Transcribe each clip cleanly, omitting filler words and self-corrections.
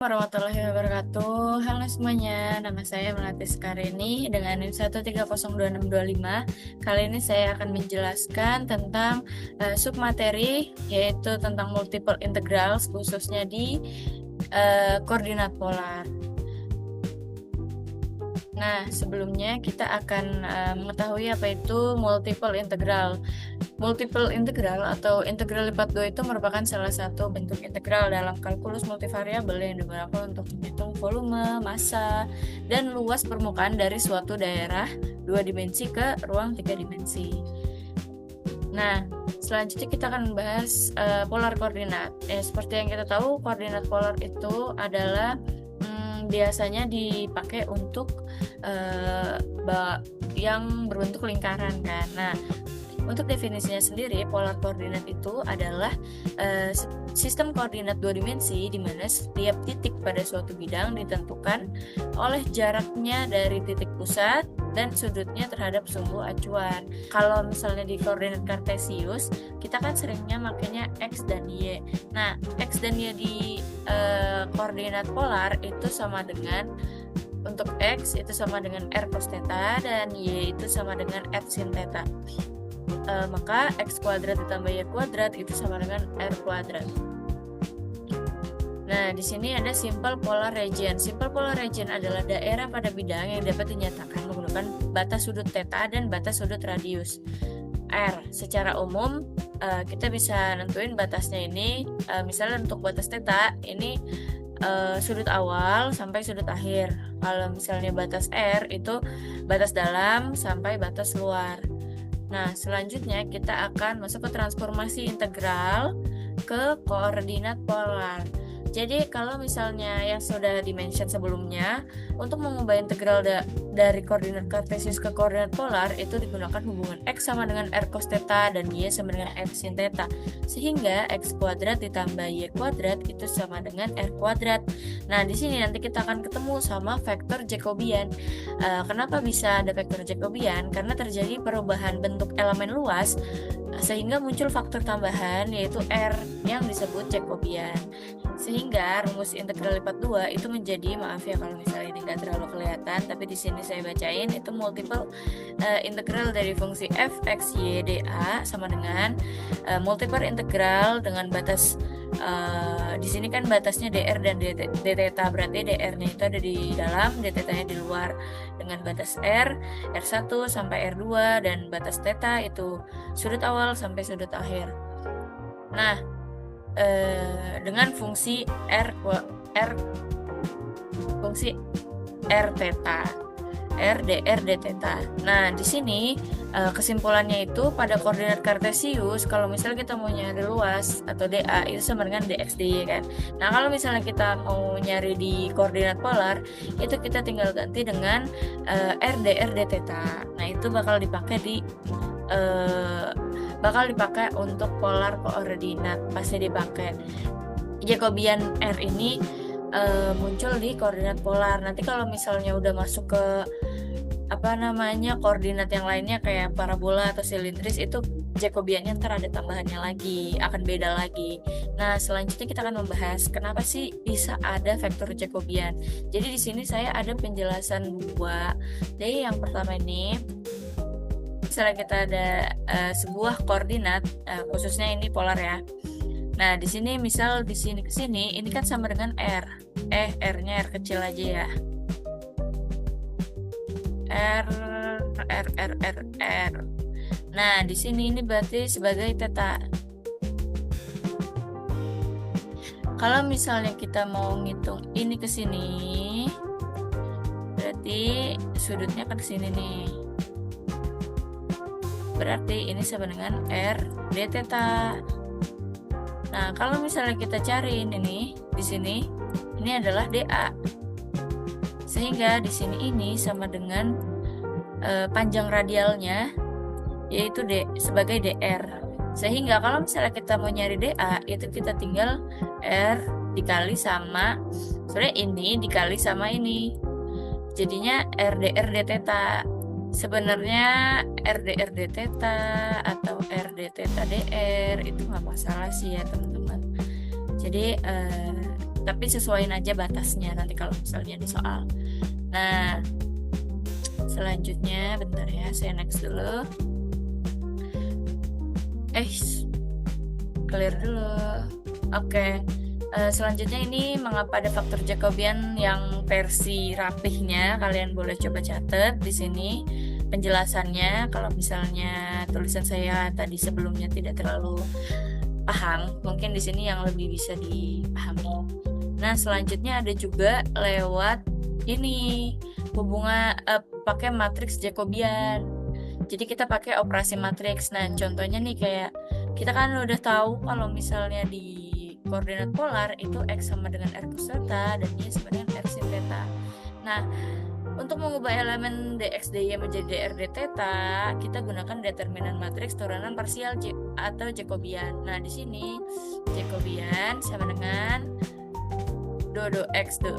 Warahmatullahi wabarakatuh. Halo semuanya, nama saya Melati Sekarini dengan NIM 1302625. Kali ini saya akan menjelaskan tentang submateri, yaitu tentang multiple integrals, khususnya di koordinat polar. Nah, sebelumnya kita akan mengetahui apa itu multiple integral. Multiple integral atau integral lipat 2 itu merupakan salah satu bentuk integral dalam kalkulus multivariabel yang digunakan untuk menghitung volume, massa, dan luas permukaan dari suatu daerah 2 dimensi ke ruang 3 dimensi. Nah, selanjutnya kita akan membahas polar koordinat. Seperti yang kita tahu, koordinat polar itu adalah biasanya dipakai untuk yang berbentuk lingkaran kan. Nah, untuk definisinya sendiri, polar koordinat itu adalah sistem koordinat 2 dimensi di mana setiap titik pada suatu bidang ditentukan oleh jaraknya dari titik pusat dan sudutnya terhadap sumbu acuan. Kalau misalnya di koordinat kartesius, kita kan seringnya makanya X dan Y. Nah, X dan Y di koordinat polar itu sama dengan, untuk X itu sama dengan R cos theta dan Y itu sama dengan R sin theta. Maka X kuadrat ditambah Y kuadrat itu sama dengan R kuadrat. Nah, di sini ada simple polar region. Simple polar region adalah daerah pada bidang yang dapat dinyatakan menggunakan batas sudut theta dan batas sudut radius R. Secara umum, kita bisa nentuin batasnya ini, misalnya untuk batas theta ini sudut awal sampai sudut akhir. Kalau misalnya batas R itu batas dalam sampai batas luar. Nah, selanjutnya kita akan masuk ke transformasi integral ke koordinat polar. Jadi kalau misalnya yang sudah dimention sebelumnya, untuk mengubah integral dari koordinat kartesius ke koordinat polar itu digunakan hubungan X sama dengan R cos theta dan Y sama dengan R sin theta. Sehingga X kuadrat ditambah Y kuadrat itu sama dengan R kuadrat. Nah, di sini nanti kita akan ketemu sama vektor Jacobian. Kenapa bisa ada vektor Jacobian? Karena terjadi perubahan bentuk elemen luas sehingga muncul faktor tambahan yaitu R yang disebut Jacobian. Sehingga rumus integral lipat 2 itu menjadi, maaf ya kalau misalnya ini nggak terlalu kelihatan, tapi di sini saya bacain itu multiple integral dari fungsi f x y dA sama dengan multiple integral dengan batas di sini kan batasnya dr dan d theta, berarti dr-nya itu ada di dalam, d theta-nya di luar, dengan batas r1 sampai r2 dan batas theta itu sudut awal sampai sudut akhir. Nah, dengan fungsi fungsi r theta, r dr d theta. Nah, di sini kesimpulannya itu pada koordinat kartesius kalau misalnya kita mau nyari luas atau dA itu sama dengan dx dy kan. Nah, kalau misalnya kita mau nyari di koordinat polar itu kita tinggal ganti dengan r dr d theta. Nah, itu bakal dipakai untuk polar koordinat, pasti dipakai. Jacobian R ini muncul di koordinat polar. Nanti kalau misalnya udah masuk ke koordinat yang lainnya kayak parabola atau silindris, itu Jacobiannya ntar ada tambahannya lagi, akan beda lagi. Nah, selanjutnya kita akan membahas kenapa sih bisa ada vektor Jacobian. Jadi di sini saya ada penjelasan dua. Jadi yang pertama ini, misalnya kita ada sebuah koordinat, khususnya ini polar ya. Nah, di sini misal di sini ke sini, ini kan sama dengan R. R-nya R kecil aja ya. R. Nah, di sini ini berarti sebagai theta. Kalau misalnya kita mau ngitung ini ke sini, berarti sudutnya kan ke sini nih. Berarti ini sama dengan R d theta. Nah, kalau misalnya kita cari ini nih, di sini ini adalah dA. Sehingga di sini ini sama dengan panjang radialnya yaitu D sebagai dr. Sehingga kalau misalnya kita mau nyari dA, itu kita tinggal R dikali sama ini dikali sama ini. Jadinya R dr d theta. Sebenarnya RDR d theta atau RD theta dr itu nggak masalah sih ya teman-teman. Jadi tapi sesuaiin aja batasnya nanti kalau misalnya di soal. Nah, selanjutnya bentar ya, saya next dulu. Clear dulu. Oke. Selanjutnya ini mengapa ada faktor Jacobian yang versi rapihnya, kalian boleh coba catat di sini penjelasannya. Kalau misalnya tulisan saya tadi sebelumnya tidak terlalu paham, mungkin di sini yang lebih bisa dipahami. Nah, selanjutnya ada juga lewat ini hubungan pakai matriks Jacobian. Jadi kita pakai operasi matriks. Nah, contohnya nih kayak kita kan udah tahu kalau misalnya di koordinat polar itu X sama dengan R cos theta dan Y sama dengan R sin theta. Nah, untuk mengubah elemen dx dy menjadi dr d theta, kita gunakan determinan matriks turunan parsial atau Jacobian. Nah, di sini Jacobian sama dengan do x do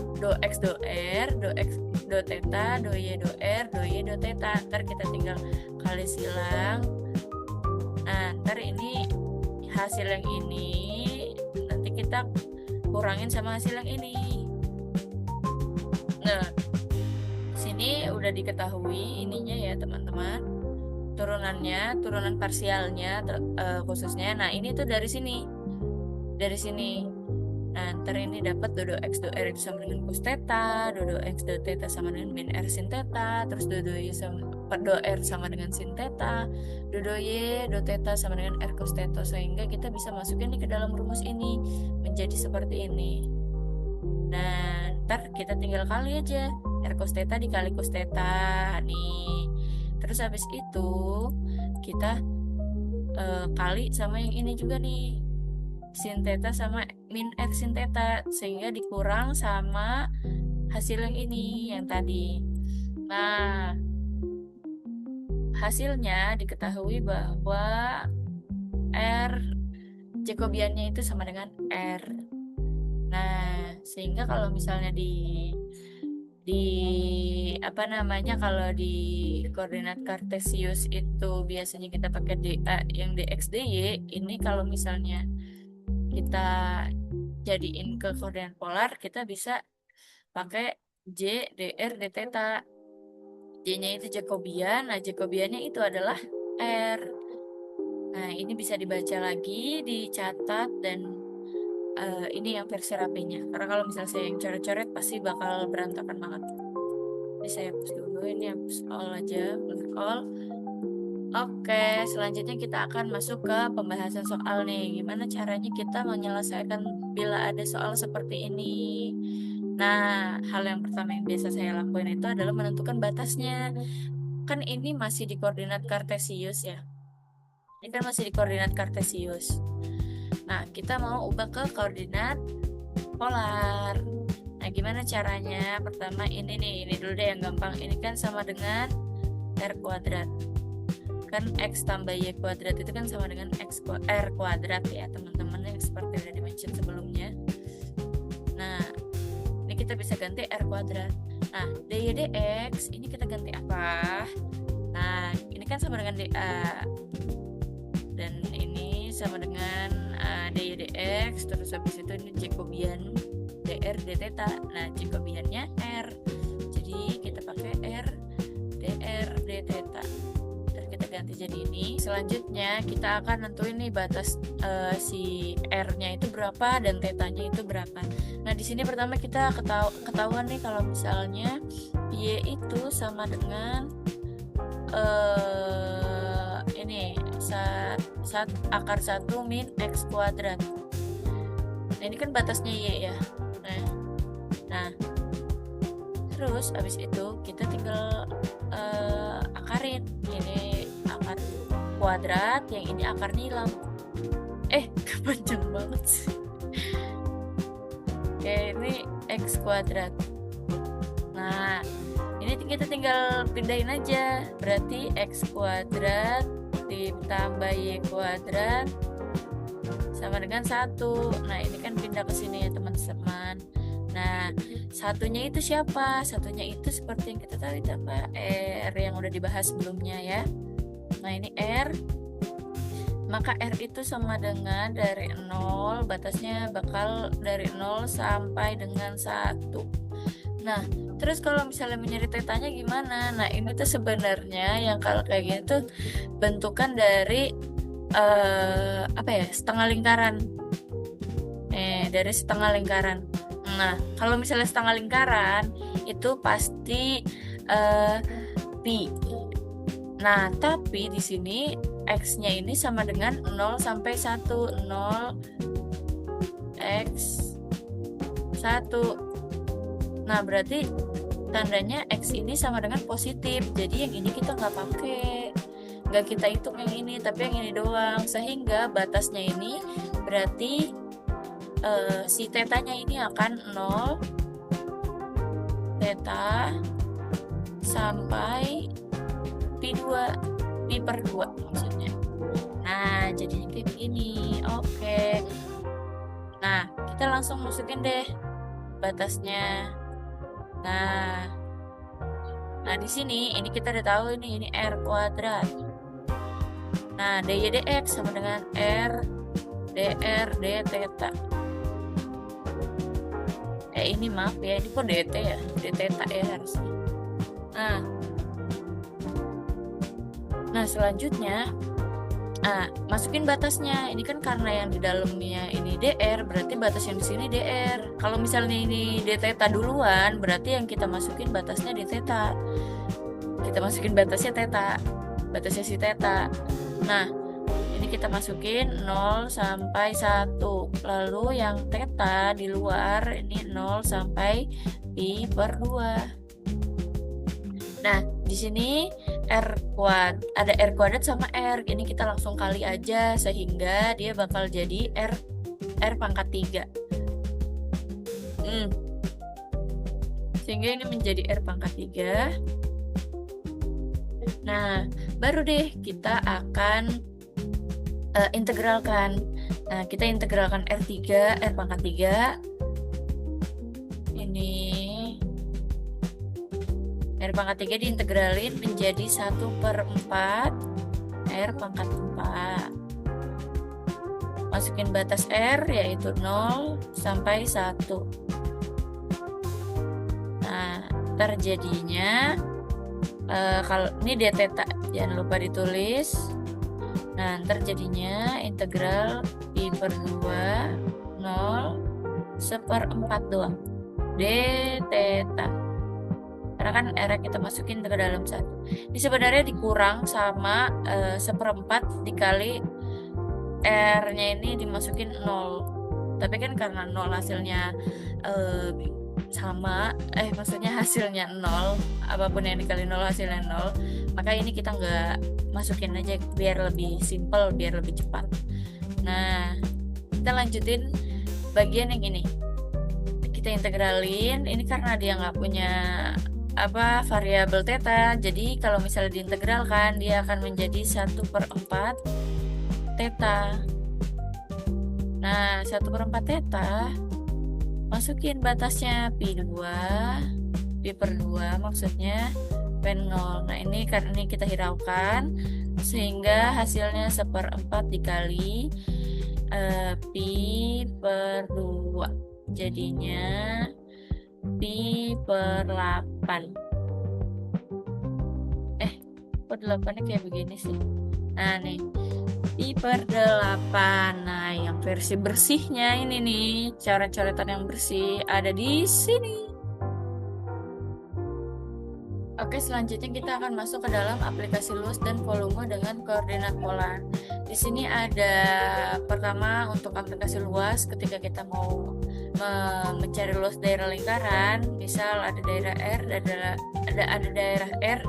r do x do theta do y do r do y do theta. Ntar kita tinggal kali silang. Nah, ntar ini hasil yang ini nanti kita kurangin sama hasil yang ini. Nah, sini udah diketahui ininya ya teman-teman, turunan parsialnya khususnya. Nah, ini tuh dari sini. Nah, ntar ini dapat do x do r itu sama dengan cos theta, do x do theta sama dengan min r sin theta, terus do y sama do r sama dengan sin theta, do y do theta sama dengan r cos theta, sehingga kita bisa masukin ke dalam rumus ini menjadi seperti ini. Nah, ntar kita tinggal kali aja r cos theta dikali cos theta nih. Terus habis itu kita kali sama yang ini juga nih, sin theta sama min r sin theta, sehingga dikurang sama hasil yang ini yang tadi. Nah, hasilnya diketahui bahwa R Jacobiannya itu sama dengan R. Nah, sehingga kalau misalnya kalau di koordinat kartesius itu biasanya kita pakai dA yang dx dy, ini kalau misalnya kita jadiin ke koordinat polar, kita bisa pakai J dr d theta. J-nya itu Jacobian, nah Jacobiannya itu adalah R. Nah, ini bisa dibaca lagi, dicatat, dan ini yang versi rapinya. Karena kalau misalnya saya yang coret-coret pasti bakal berantakan banget. Ini saya hapus dulu, ini hapus all aja, all. Oke, selanjutnya kita akan masuk ke pembahasan soal nih. Gimana caranya kita menyelesaikan bila ada soal seperti ini? Nah, hal yang pertama yang biasa saya lakuin itu adalah menentukan batasnya. Kan ini masih di koordinat kartesius ya. Ini kan masih di koordinat kartesius. Nah, kita mau ubah ke koordinat polar. Nah, gimana caranya? Pertama ini dulu deh yang gampang. Ini kan sama dengan R kuadrat. Kan X tambah Y kuadrat itu kan sama dengan R kuadrat ya teman-teman, yang seperti udah di-mention sebelumnya. Nah, ini kita bisa ganti R kuadrat. Nah, dy dx ini kita ganti apa? Nah, ini kan sama dengan dA, dan ini sama dengan dy dx, terus habis itu ini Jacobian dr d theta. Nah, Jacobiannya R, jadi kita pakai R dr d theta. Ganti jadi ini. Selanjutnya kita akan nentuin nih batas si R-nya itu berapa dan tetanya itu berapa. Nah, di sini pertama kita ketahuan nih kalau misalnya Y itu sama dengan akar 1 min X kuadrat. Nah, ini kan batasnya Y ya. Nah, terus abis itu kita tinggal akarin. Ini akar kuadrat, yang ini akarnya hilang. Kepanjang banget sih. Oke, ini X kuadrat. Nah, ini kita tinggal pindahin aja. Berarti X kuadrat ditambah Y kuadrat sama dengan 1. Nah, ini kan pindah ke sini ya teman-teman. Nah, satunya itu siapa? Satunya itu seperti yang kita tahu ditambah R yang udah dibahas sebelumnya ya. Nah, ini R maka R itu sama dengan dari 0, batasnya bakal dari 0 sampai dengan 1. Nah, terus kalau misalnya mencari tetanya gimana? Nah, ini tuh sebenarnya yang kalau kayak gini tuh bentukan dari apa ya? Setengah lingkaran. Dari setengah lingkaran. Nah, kalau misalnya setengah lingkaran itu pasti pi. Nah, tapi di sini X-nya ini sama dengan 0 sampai 1. 0 X 1. Nah, berarti tandanya X ini sama dengan positif. Jadi yang ini kita nggak pakai. Nggak kita hitung yang ini, tapi yang ini doang. Sehingga batasnya ini berarti si tetanya ini akan 0 teta sampai pi per 2 maksudnya. Nah, jadinya kayak begini. Oke. Nah, kita langsung masukin deh batasnya. Nah, di sini ini kita udah tahu ini R kuadrat. Nah, dy dx sama dengan R dr d theta. Ini maaf ya, ini kok dt ya, d theta ya harusnya. Nah, selanjutnya masukin batasnya. Ini kan karena yang di dalamnya ini dr, berarti batas yang di sini dr. Kalau misalnya ini d theta duluan, berarti yang kita masukin batasnya d theta. Kita masukin batasnya theta, batasnya si theta. Nah, ini kita masukin 0 sampai 1. Lalu yang theta di luar ini 0 sampai pi per 2. Nah, di sini ada R kuadrat sama R. Ini kita langsung kali aja sehingga dia bakal jadi R pangkat 3. Sehingga ini menjadi R pangkat 3. Nah, baru deh kita akan integralkan. Nah, kita integralkan R3, R pangkat 3. Ini R pangkat 3 diintegralin menjadi 1/4 R pangkat 4. Masukin batas R yaitu 0 sampai 1. Nah, terjadinya kalau ini d theta jangan lupa ditulis. Nah, terjadinya integral pi per 2 0 1/4 doang d theta. Karena kan R kita masukin ke dalam 1. Ini sebenarnya dikurang sama 1/4 dikali R-nya ini dimasukin 0. Tapi kan karena 0 hasilnya sama, maksudnya hasilnya 0, apapun yang dikali 0 hasilnya 0, maka ini kita nggak masukin aja biar lebih simple, biar lebih cepat. Nah, kita lanjutin bagian yang ini. Kita integralin, ini karena dia nggak punya variabel theta, jadi kalau misalnya diintegralkan dia akan menjadi 1/4 theta. Nah, 1/4 theta masukin batasnya pi per 2 maksudnya pen 0. Nah, ini karena ini kita hiraukan sehingga hasilnya 1/4 dikali pi per 2 jadinya pi per 8. Kok 8-nya kayak begini sih? Nah, nih pi per 8. Nah, yang versi bersihnya ini nih, coret-coretan yang bersih ada di sini. Oke, selanjutnya kita akan masuk ke dalam aplikasi luas dan volume dengan koordinat polar. Di sini ada pertama untuk aplikasi luas ketika kita mau mencari luas daerah lingkaran, misal ada daerah R, ada daerah R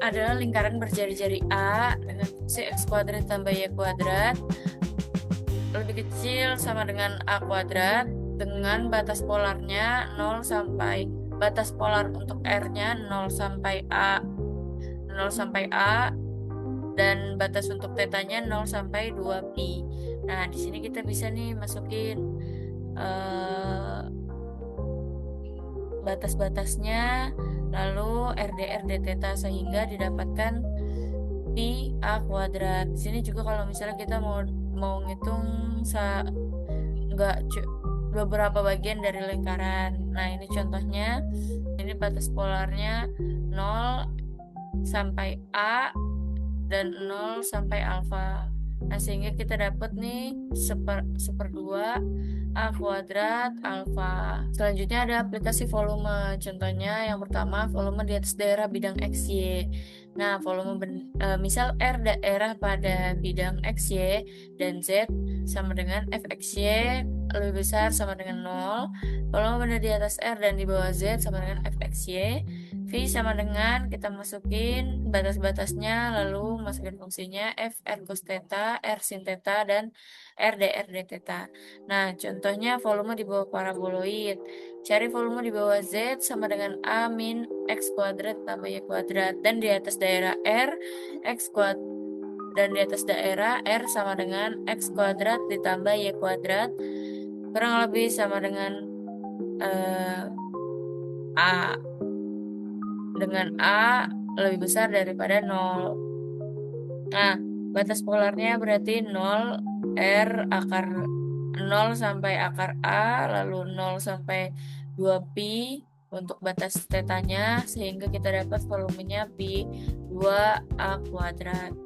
adalah lingkaran berjari-jari A dengan fungsi X kuadrat tambah Y kuadrat lebih kecil sama dengan A kuadrat dengan batas polarnya 0 sampai batas polar untuk R-nya 0 sampai A dan batas untuk tetanya 0 sampai 2 pi. Nah, di sini kita bisa nih masukin batas-batasnya, lalu RDR d theta sehingga didapatkan pi A kuadrat. Di sini juga kalau misalnya kita mau ngitung beberapa bagian dari lingkaran. Nah, ini contohnya. Ini batas polarnya 0 sampai A dan 0 sampai alfa. Nah, sehingga kita dapat nih seperdua A kuadrat alfa. Selanjutnya ada aplikasi volume. Contohnya yang pertama, volume di atas daerah bidang XY. Nah, misal R daerah pada bidang XY dan Z sama dengan Fxy lebih besar sama dengan 0. Volume benda di atas R dan di bawah Z sama dengan Fxy. V sama dengan, kita masukin batas-batasnya, lalu masukin fungsinya F R cos theta, R sin theta, dan R dr d theta. Nah, contohnya volume di bawah paraboloid. Cari volume di bawah Z sama dengan A min X kuadrat tambah Y kuadrat. Dan di atas daerah R, dan di atas daerah R sama dengan X kuadrat ditambah Y kuadrat. Kurang lebih sama dengan A. Dengan A lebih besar daripada 0. Nah, batas polarnya berarti 0 R akar 0 sampai akar A, lalu 0 sampai 2 pi untuk batas tetanya, sehingga kita dapat volumenya pi 2 A kuadrat.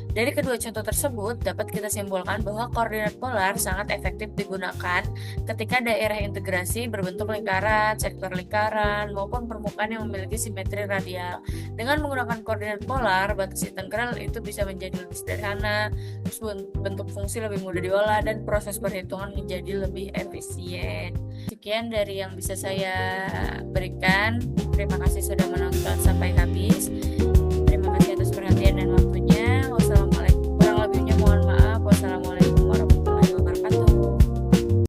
Dari kedua contoh tersebut, dapat kita simpulkan bahwa koordinat polar sangat efektif digunakan ketika daerah integrasi berbentuk lingkaran, sektor lingkaran, maupun permukaan yang memiliki simetri radial. Dengan menggunakan koordinat polar, batas integral itu bisa menjadi lebih sederhana, terus bentuk fungsi lebih mudah diolah, dan proses perhitungan menjadi lebih efisien. Sekian dari yang bisa saya berikan. Terima kasih sudah menonton sampai habis. Terima kasih atas perhatian dan waktunya.